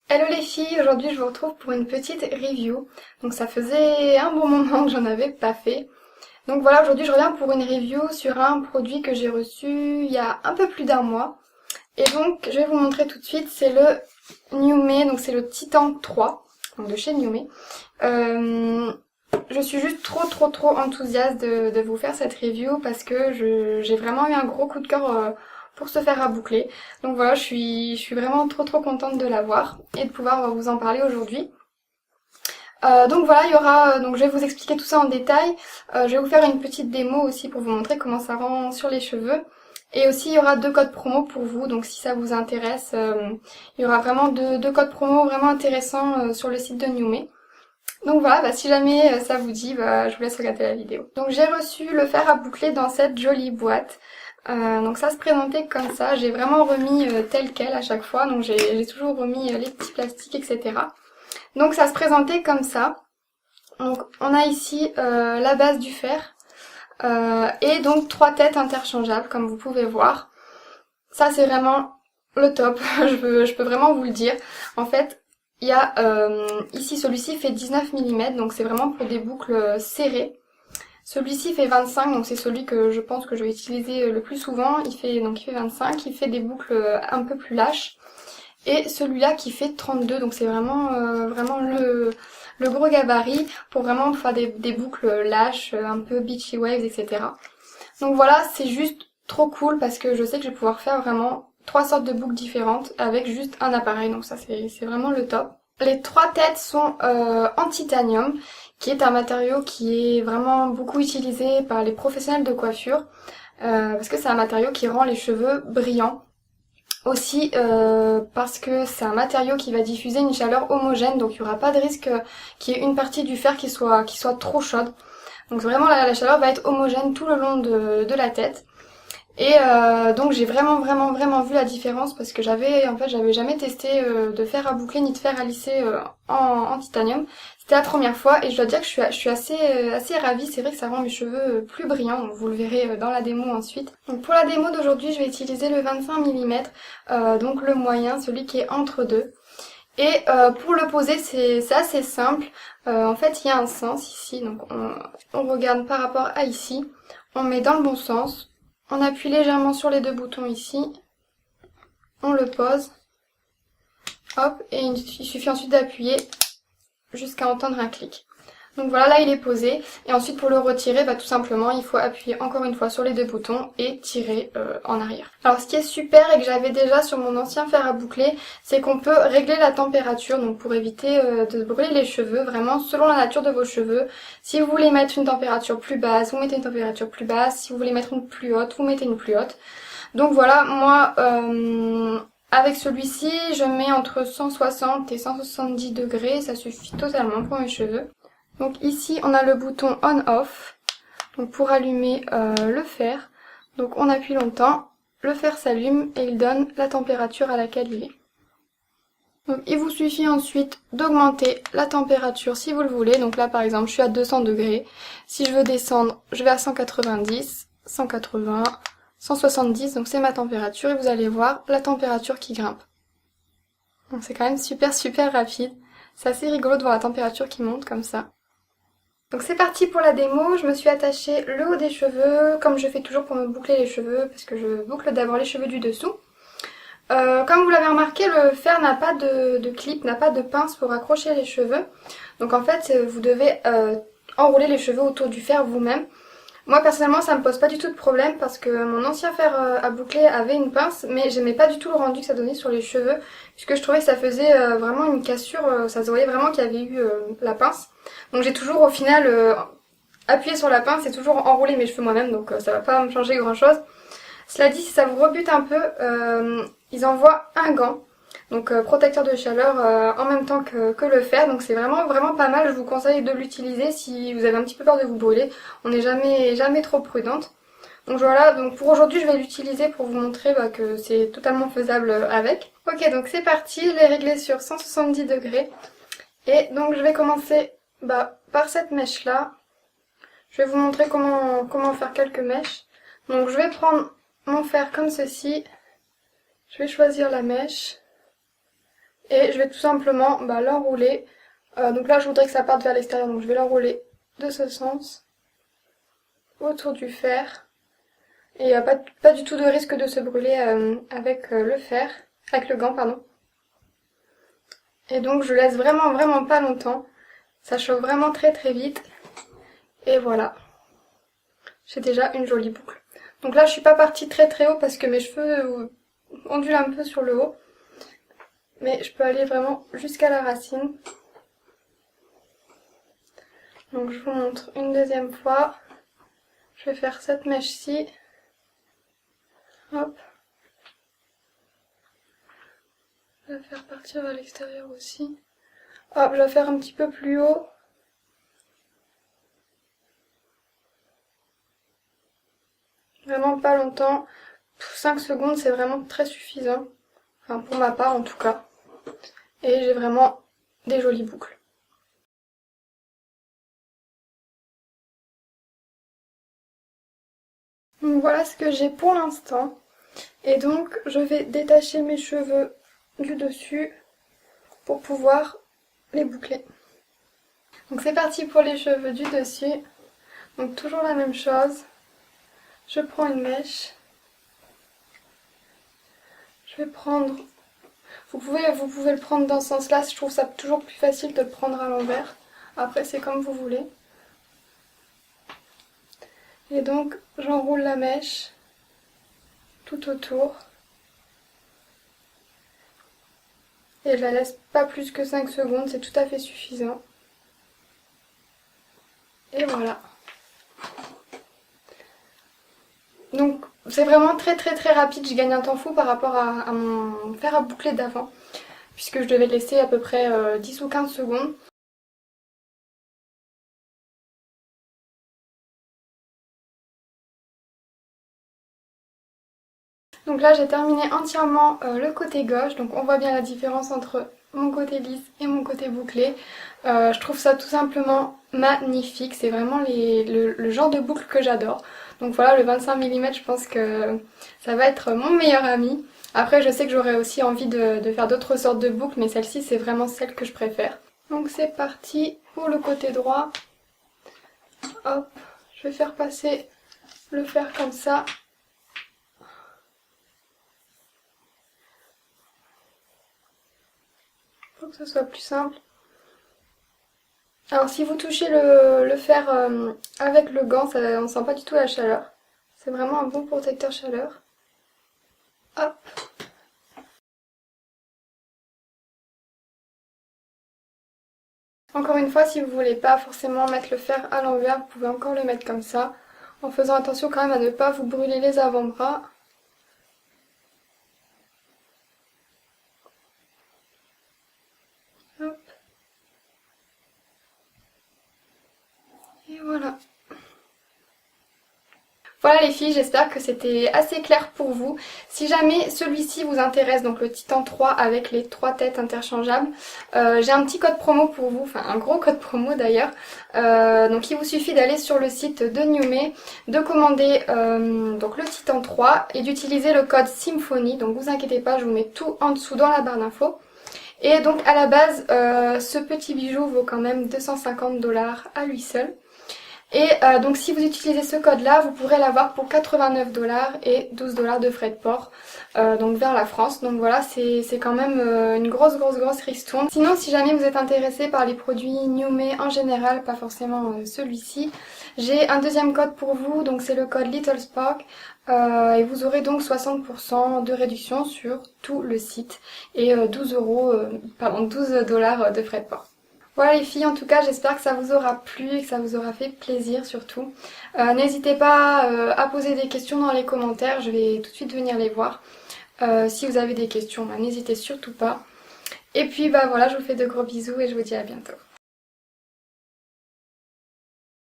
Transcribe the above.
Hello les filles, aujourd'hui je vous retrouve pour une petite review. Donc ça faisait un bon moment que j'en avais pas fait. Donc voilà, aujourd'hui je reviens pour une review sur un produit que j'ai reçu il y a un peu plus d'un mois. Et donc je vais vous montrer tout de suite, c'est le NewMe, donc c'est le Titan 3, donc de chez NewMe. Je suis juste trop enthousiaste de vous faire cette review parce que j'ai vraiment eu un gros coup de cœur pour se faire à boucler. Donc voilà, je suis vraiment trop contente de l'avoir et de pouvoir vous en parler aujourd'hui. Donc voilà, il y aura, donc je vais vous expliquer tout ça en détail. Je vais vous faire une petite démo aussi pour vous montrer comment ça rend sur les cheveux. Et aussi il y aura deux codes promo pour vous, donc si ça vous intéresse, il y aura vraiment deux codes promo vraiment intéressants sur le site de NewMe. Donc voilà, si jamais ça vous dit, je vous laisse regarder la vidéo. Donc j'ai reçu le fer à boucler dans cette jolie boîte. Donc ça se présentait comme ça, j'ai vraiment remis tel quel à chaque fois, donc j'ai toujours remis les petits plastiques, etc. Donc ça se présentait comme ça. Donc on a ici la base du fer et donc 3 têtes interchangeables comme vous pouvez voir. Ça c'est vraiment le top, je peux vraiment vous le dire. En fait, il y a ici celui-ci fait 19 mm, donc c'est vraiment pour des boucles serrées. Celui-ci fait 25, donc c'est celui que je pense que je vais utiliser le plus souvent. Il fait 25, il fait des boucles un peu plus lâches. Et celui-là qui fait 32, donc c'est vraiment le gros gabarit pour vraiment faire des boucles lâches, un peu beachy waves, etc. Donc voilà, c'est juste trop cool parce que je sais que je vais pouvoir faire vraiment 3 sortes de boucles différentes avec juste un appareil, donc ça c'est vraiment le top. Les 3 têtes sont en titanium, qui est un matériau qui est vraiment beaucoup utilisé par les professionnels de coiffure, parce que c'est un matériau qui rend les cheveux brillants. Aussi parce que c'est un matériau qui va diffuser une chaleur homogène, donc il n'y aura pas de risque qu'il y ait une partie du fer qui soit trop chaude. Donc vraiment la chaleur va être homogène tout le long de la tête. Et donc j'ai vraiment vu la différence parce que j'avais jamais testé de fer à boucler ni de fer à lisser en titanium. C'était la première fois et je dois dire que je suis assez ravie. C'est vrai que ça rend mes cheveux plus brillants, donc vous le verrez dans la démo ensuite. Donc pour la démo d'aujourd'hui, je vais utiliser le 25 mm, donc le moyen, celui qui est entre deux. Et pour le poser, c'est assez simple. En fait, il y a un sens ici, donc on regarde par rapport à ici. On met dans le bon sens. On appuie légèrement sur les deux boutons ici, on le pose, hop, et il suffit ensuite d'appuyer jusqu'à entendre un clic. Donc voilà, là il est posé, et ensuite pour le retirer, tout simplement il faut appuyer encore une fois sur les deux boutons et tirer en arrière. Alors ce qui est super et que j'avais déjà sur mon ancien fer à boucler, c'est qu'on peut régler la température, donc pour éviter de brûler les cheveux, vraiment selon la nature de vos cheveux. Si vous voulez mettre une température plus basse, vous mettez une température plus basse, si vous voulez mettre une plus haute, vous mettez une plus haute. Donc voilà, moi avec celui-ci, je mets entre 160 et 170 degrés, ça suffit totalement pour mes cheveux. Donc ici on a le bouton on-off, donc pour allumer le fer. Donc on appuie longtemps, le fer s'allume et il donne la température à laquelle il est. Donc il vous suffit ensuite d'augmenter la température si vous le voulez. Donc là par exemple je suis à 200 degrés. Si je veux descendre, je vais à 190, 180, 170, donc c'est ma température et vous allez voir la température qui grimpe. Donc c'est quand même super rapide. C'est assez rigolo de voir la température qui monte comme ça. Donc c'est parti pour la démo, je me suis attachée le haut des cheveux, comme je fais toujours pour me boucler les cheveux, parce que je boucle d'abord les cheveux du dessous. Comme vous l'avez remarqué, le fer n'a pas de clip, n'a pas de pince pour accrocher les cheveux. Donc en fait, vous devez enrouler les cheveux autour du fer vous-même. Moi personnellement ça me pose pas du tout de problème parce que mon ancien fer à boucler avait une pince, mais j'aimais pas du tout le rendu que ça donnait sur les cheveux, puisque je trouvais que ça faisait vraiment une cassure, ça se voyait vraiment qu'il y avait eu la pince. Donc j'ai toujours au final appuyé sur la pince et toujours enroulé mes cheveux moi-même, donc ça va pas me changer grand chose. Cela dit, si ça vous rebute un peu, ils envoient un gant. Donc protecteur de chaleur en même temps que le fer, donc c'est vraiment pas mal, je vous conseille de l'utiliser si vous avez un petit peu peur de vous brûler, on n'est jamais trop prudente. Donc voilà, donc pour aujourd'hui je vais l'utiliser pour vous montrer que c'est totalement faisable avec. Ok, donc c'est parti, je l'ai réglé sur 170 degrés, et donc je vais commencer par cette mèche là. Je vais vous montrer comment faire quelques mèches. Donc je vais prendre mon fer comme ceci, je vais choisir la mèche. Et je vais tout simplement l'enrouler. Donc là je voudrais que ça parte vers l'extérieur, donc je vais l'enrouler de ce sens autour du fer. Et il n'y a pas du tout de risque de se brûler avec le fer, avec le gant pardon. Et donc je laisse vraiment pas longtemps. Ça chauffe vraiment très vite. Et voilà. J'ai déjà une jolie boucle. Donc là je suis pas partie très haut parce que mes cheveux ondulent un peu sur le haut. Mais je peux aller vraiment jusqu'à la racine. Donc je vous montre une deuxième fois. Je vais faire cette mèche-ci. Hop. Je vais la faire partir vers l'extérieur aussi. Hop, je vais la faire un petit peu plus haut. Vraiment pas longtemps. 5 secondes, c'est vraiment très suffisant. Enfin, pour ma part en tout cas. Et j'ai vraiment des jolies boucles. Donc voilà ce que j'ai pour l'instant. Et donc je vais détacher mes cheveux du dessus pour pouvoir les boucler. Donc c'est parti pour les cheveux du dessus. Donc toujours la même chose. Je prends une mèche. Je vais prendre... Vous pouvez le prendre dans ce sens-là. Je trouve ça toujours plus facile de le prendre à l'envers. Après c'est comme vous voulez. Et donc j'enroule la mèche tout autour. Et je la laisse pas plus que 5 secondes, c'est tout à fait suffisant. Et voilà. Donc c'est vraiment très rapide, je gagne un temps fou par rapport à mon fer à boucler d'avant. Puisque je devais le laisser à peu près 10 ou 15 secondes. Donc là j'ai terminé entièrement le côté gauche, donc on voit bien la différence entre mon côté lisse et mon côté bouclé. Je trouve ça tout simplement magnifique, c'est vraiment le genre de boucle que j'adore. Donc voilà, le 25 mm je pense que ça va être mon meilleur ami. Après je sais que j'aurais aussi envie de faire d'autres sortes de boucles, mais celle-ci c'est vraiment celle que je préfère. Donc c'est parti pour le côté droit. Hop, je vais faire passer le fer comme ça. Pour que ce soit plus simple. Alors si vous touchez le fer avec le gant, on ne sent pas du tout la chaleur. C'est vraiment un bon protecteur chaleur. Hop. Encore une fois, si vous voulez pas forcément mettre le fer à l'envers, vous pouvez encore le mettre comme ça. En faisant attention quand même à ne pas vous brûler les avant-bras. Hop. Et voilà. Voilà les filles, j'espère que c'était assez clair pour vous. Si jamais celui-ci vous intéresse, donc le Titan 3 avec les 3 têtes interchangeables, j'ai un petit code promo pour vous, enfin un gros code promo d'ailleurs. Donc il vous suffit d'aller sur le site de NewMe, de commander donc le Titan 3 et d'utiliser le code Symphony. Donc vous inquiétez pas, je vous mets tout en dessous dans la barre d'infos. Et donc à la base, ce petit bijou vaut quand même 250 $ à lui seul. Et donc si vous utilisez ce code là, vous pourrez l'avoir pour 89 $ et 12 $ de frais de port donc vers la France. Donc voilà, c'est quand même une grosse ristourne. Sinon si jamais vous êtes intéressé par les produits NewMe en général, pas forcément celui-ci, j'ai un deuxième code pour vous, donc c'est le code Little Spark. Et vous aurez donc 60% de réduction sur tout le site et 12 $ de frais de port. Voilà les filles, en tout cas j'espère que ça vous aura plu et que ça vous aura fait plaisir surtout. N'hésitez pas à poser des questions dans les commentaires, je vais tout de suite venir les voir. Si vous avez des questions, n'hésitez surtout pas. Et puis voilà, je vous fais de gros bisous et je vous dis à bientôt.